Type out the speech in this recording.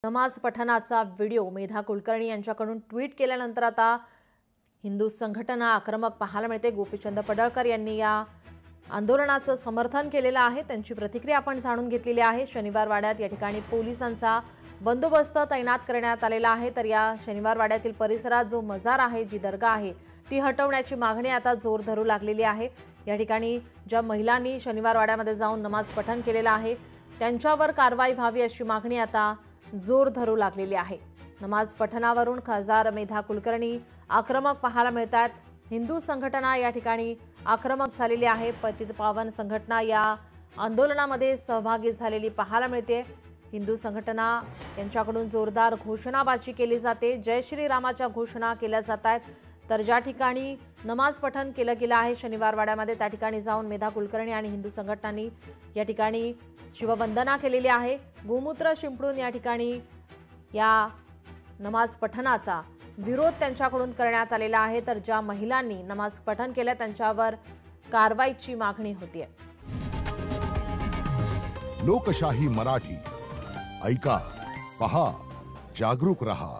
नमाज पठणाचा व्हिडिओ मेधा कुलकर्णी यांच्याकडून ट्विट केल्यानंतर आता हिंदू संघटना आक्रमक पाहायला मिळते। गोपीचंद पडळकर यांनी या आंदोलनाचं समर्थन केलेलं आहे। त्यांची प्रतिक्रिया आपण जाणून घेतलेली आहे। शनिवार वाड्यात या ठिकाणी पोलिसांचा बंदोबस्त तैनात करण्यात आलेला आहे। तर या शनिवार वाड्यातील परिसरात जो मजार आहे, जी दर्गा आहे, ती हटवण्याची मागणी आता जोर धरू लागलेली आहे। या ठिकाणी ज्या महिलांनी शनिवार वाड्यामध्ये जाऊन नमाज पठण केलेलं आहे त्यांच्यावर कारवाई व्हावी अशी मागणी आता जोर धरू लागलेली आहे। नमाज पठणावरून खासदार मेधा कुलकर्णी आक्रमक पाहायला मिळतात। हिंदू संघटना या ठिकाणी आक्रमक झालेली आहे। पतित पावन संघटना या आंदोलनामध्ये सहभागी झालेली पाहायला मिळते। हिंदू संघटना यांच्याकडून जोरदार घोषणाबाजी केली जाते। जय श्री रामाच्या घोषणा केल्या जात आहेत। तर ज्या ठिकाणी नमाज पठण केलं गेलं आहे शनिवार वाड्यामध्ये, त्या ठिकाणी जाऊन मेधा कुलकर्णी आणि हिंदू संघटनांनी या ठिकाणी शिववंदना केलेली आहे। गोमूत्र शिंपडून या ठिकाणी या नमाज पठणाचा विरोध त्यांच्याकडून करण्यात आलेला आहे। तर ज्या महिलांनी नमाज पठण केलं त्यांच्यावर कारवाईची मागणी होतीये। लोकशाही मराठी ऐका, पहा, जागरूक रहा।